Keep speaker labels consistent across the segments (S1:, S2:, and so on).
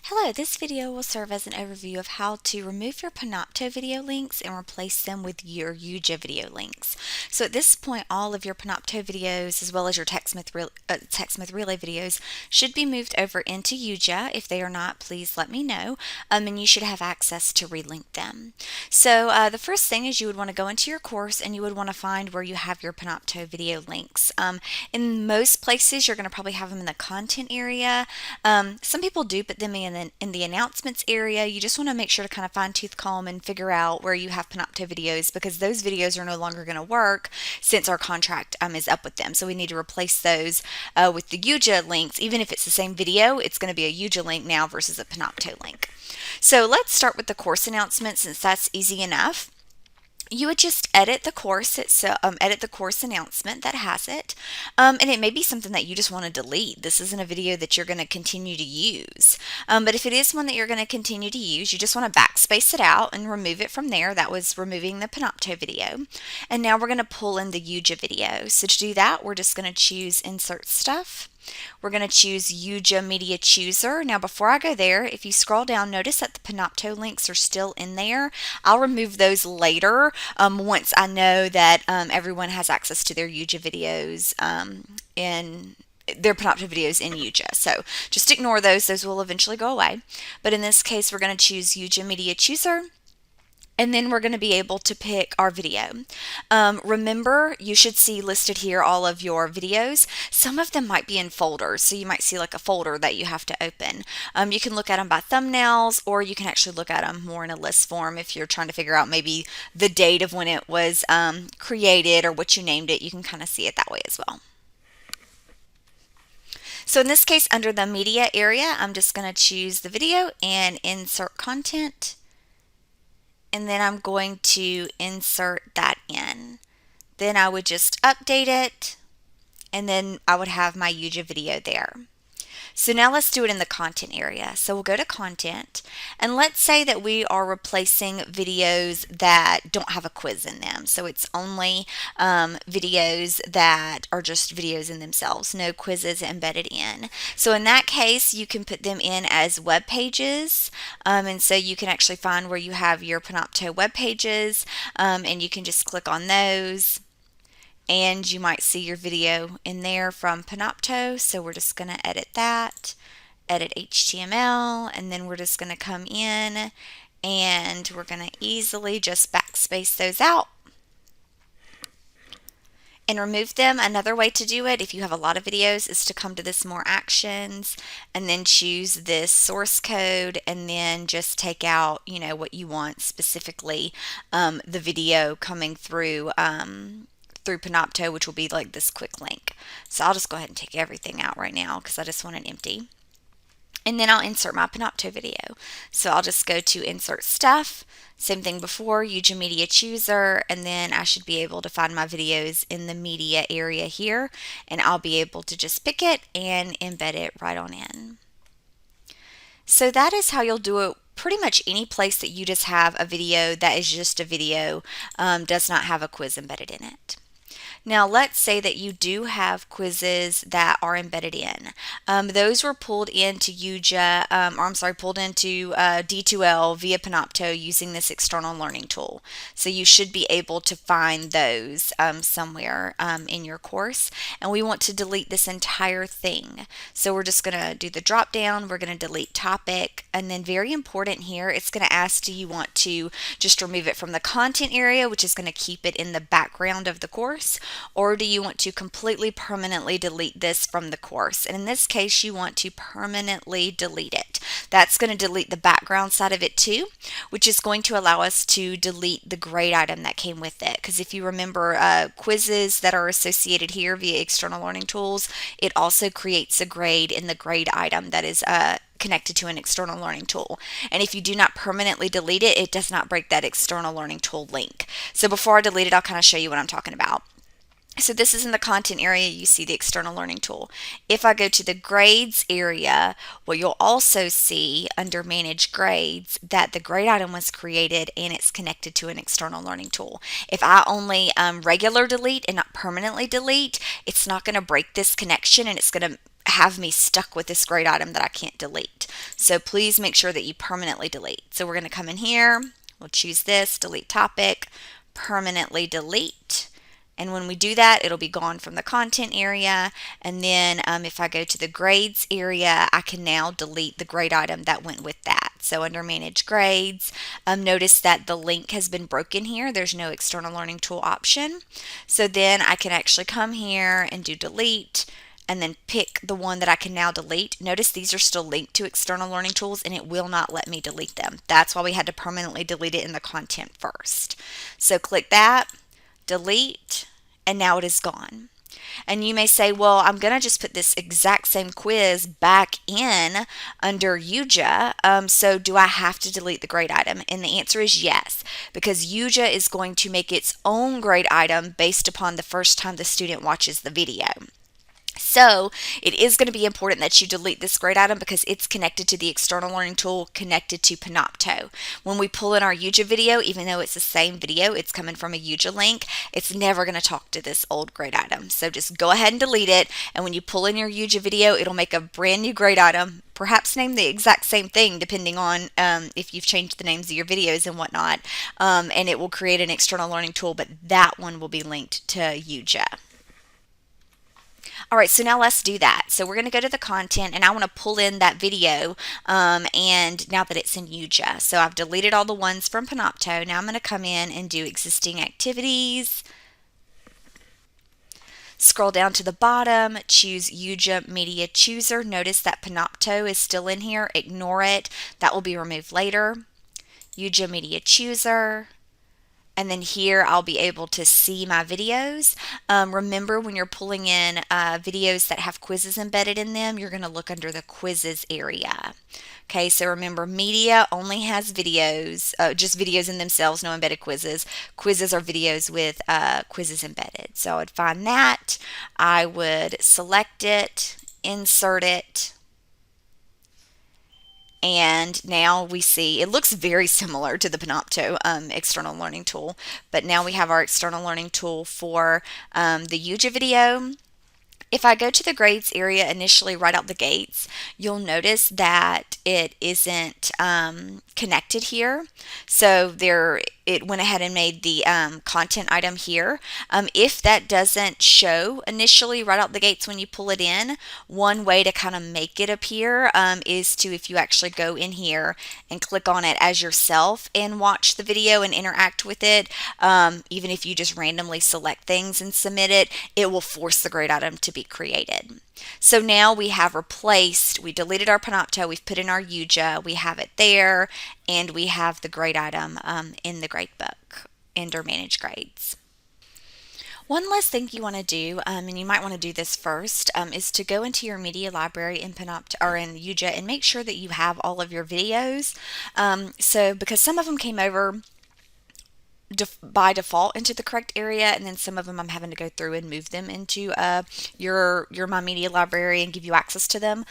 S1: Hello, this video will serve as an overview of how to remove your Panopto video links and replace them with your YuJa video links. So at this point, all of your Panopto videos as well as your TextMyth Relay videos should be moved over into YuJa. If they are not, please let me know, and you should have access to relink them. So the first thing is you would want to go into your course and you would want to find where you have your Panopto video links. In most places, you're going to probably have them in the content area. Some people dupe at them in the announcements area. You just want to make sure to kind of fine tooth comb and figure out where you have Panopto videos, because those videos are no longer going to work since our contract is up with them. So we need to replace those with the YuJa links. Even if it's the same video, it's going to be a YuJa link now versus a Panopto link. So let's start with the course announcement, since that's easy enough. You would just edit the course. Edit the course announcement that has it, and it may be something that you just want to delete. This isn't a video that you're going to continue to use, but if it is one that you're going to continue to use, you just want to backspace it out and remove it from there. That was removing the Panopto video, and now we're going to pull in the YuJa video. So to do that, we're just going to choose Insert Stuff. We're going to choose YuJa Media Chooser. Now before I go there, if you scroll down, notice that the Panopto links are still in there. I'll remove those later once I know that everyone has access to their YuJa videos in their Panopto videos in YuJa. So just ignore those. Those will eventually go away. But in this case, we're going to choose YuJa Media Chooser. And then we're going to be able to pick our video. Remember, you should see listed here all of your videos. Some of them might be in folders, so you might see like a folder that you have to open. You can look at them by thumbnails, or you can actually look at them more in a list form if you're trying to figure out maybe the date of when it was created or what you named it. You can kind of see it that way as well. So in this case, under the media area, I'm just going to choose the video and insert content. And then I'm going to insert that in. Then I would just update it, and then I would have my YuJa video there. So now let's do it in the content area. So we'll go to content, and let's say that we are replacing videos that don't have a quiz in them. So it's only videos that are just videos in themselves, no quizzes embedded in. So in that case, you can put them in as web pages, and so you can actually find where you have your Panopto web pages, and you can just click on those. And you might see your video in there from Panopto. So we're just going to edit that, edit HTML, and then we're just going to come in and we're going to easily just backspace those out and remove them. Another way to do it, if you have a lot of videos, is to come to this More Actions and then choose this source code, and then just take out, what you want specifically, the video coming through Panopto, which will be like this quick link. So I'll just go ahead and take everything out right now because I just want it empty. And then I'll insert my Panopto video. So I'll just go to Insert Stuff, same thing before, YuJa Media Chooser, and then I should be able to find my videos in the media area here, and I'll be able to just pick it and embed it right on in. So that is how you'll do it pretty much any place that you just have a video that is just a video, does not have a quiz embedded in it. Now let's say that you do have quizzes that are embedded in. Those were pulled into YuJa, pulled into D2L via Panopto using this external learning tool. So you should be able to find those somewhere in your course. And we want to delete this entire thing. So we're just going to do the drop down, we're going to delete topic, and then very important here, it's going to ask, do you want to just remove it from the content area, which is going to keep it in the background of the course, or do you want to completely permanently delete this from the course? And in this case, you want to permanently delete it. That's going to delete the background side of it too, which is going to allow us to delete the grade item that came with it. Because if you remember, quizzes that are associated here via external learning tools, it also creates a grade in the grade item that is connected to an external learning tool. And if you do not permanently delete it, it does not break that external learning tool link. So before I delete it, I'll kind of show you what I'm talking about. So this is in the content area, you see the external learning tool. If I go to the grades area, what you'll also see under manage grades, that the grade item was created and it's connected to an external learning tool. If I only regular delete and not permanently delete, it's not going to break this connection, and it's going to have me stuck with this grade item that I can't delete. So please make sure that you permanently delete. So we're going to come in here, we'll choose this, delete topic, permanently delete. And when we do that, it'll be gone from the content area. And then if I go to the grades area, I can now delete the grade item that went with that. So under manage grades, notice that the link has been broken here. There's no external learning tool option. So then I can actually come here and do delete and then pick the one that I can now delete. Notice these are still linked to external learning tools and it will not let me delete them. That's why we had to permanently delete it in the content first. So click that, delete, and now it is gone. And you may say, well, I'm going to just put this exact same quiz back in under YuJa. So do I have to delete the grade item? And the answer is yes, because YuJa is going to make its own grade item based upon the first time the student watches the video. So it is going to be important that you delete this grade item because it's connected to the external learning tool connected to Panopto. When we pull in our YuJa video, even though it's the same video, it's coming from a YuJa link, it's never going to talk to this old grade item. So just go ahead and delete it. And when you pull in your YuJa video, it'll make a brand new grade item, perhaps name the exact same thing depending on if you've changed the names of your videos and whatnot. And it will create an external learning tool, but that one will be linked to YuJa. All right, so now let's do that. So we're going to go to the content and I want to pull in that video and now that it's in YuJa. So I've deleted all the ones from Panopto. Now I'm going to come in and do existing activities. Scroll down to the bottom, choose YuJa Media Chooser. Notice that Panopto is still in here. Ignore it. That will be removed later. YuJa Media Chooser. And then here I'll be able to see my videos. Remember, when you're pulling in videos that have quizzes embedded in them, you're going to look under the quizzes area. Okay, so remember, media only has videos, just videos in themselves, no embedded quizzes. Quizzes are videos with quizzes embedded. So I would find that. I would select it, insert it. And now we see, it looks very similar to the Panopto external learning tool, but now we have our external learning tool for the YuJa video. If I go to the grades area initially right out the gates, you'll notice that it isn't connected here. So it went ahead and made the content item here. If that doesn't show initially right out the gates when you pull it in, one way to kind of make it appear is to, if you actually go in here and click on it as yourself and watch the video and interact with it, even if you just randomly select things and submit it, it will force the grade item to be created. So now we have replaced, we deleted our Panopto, we've put in our YuJa, we have it there, and we have the grade item in the gradebook under Manage Grades. One last thing you want to do, and you might want to do this first, is to go into your media library in Panopto or in YuJa and make sure that you have all of your videos. So because some of them came over by default into the correct area, and then some of them I'm having to go through and move them into your My Media library and give you access to them.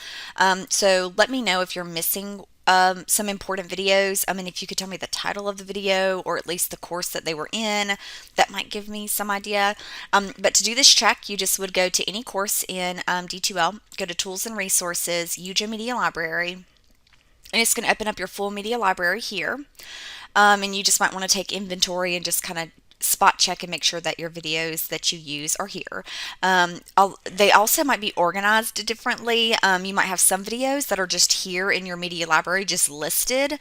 S1: So let me know if you're missing some important videos. I mean, if you could tell me the title of the video or at least the course that they were in, that might give me some idea. But to do this check, you just would go to any course in D2L, go to Tools and Resources, YuJa Media Library, and it's going to open up your full media library here. And you just might want to take inventory and just kind of spot check and make sure that your videos that you use are here. They also might be organized differently. You might have some videos that are just here in your media library, just listed.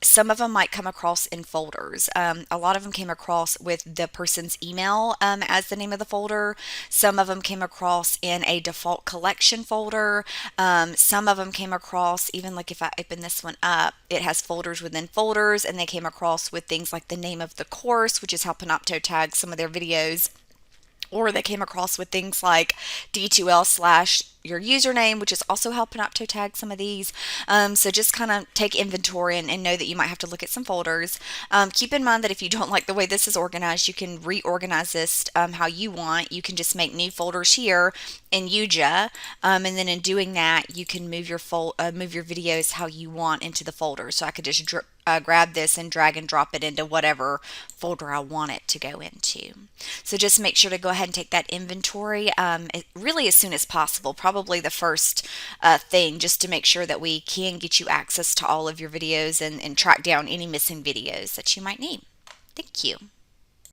S1: Some of them might come across in folders. A lot of them came across with the person's email as the name of the folder. Some of them came across in a default collection folder. Some of them came across, even like if I open this one up, it has folders within folders, and they came across with things like the name of the course, which is how Panopto tags some of their videos, or they came across with things like D2L/ your username, which is also how Panopto tags some of these. So just kind of take inventory and know that you might have to look at some folders. Keep in mind that if you don't like the way this is organized, you can reorganize this how you want. You can just make new folders here in YuJa, and then in doing that, you can move your videos how you want into the folder. So I could just grab this and drag and drop it into whatever folder I want it to go into. So just make sure to go ahead and take that inventory really as soon as possible, probably the first thing, just to make sure that we can get you access to all of your videos and track down any missing videos that you might need. Thank you.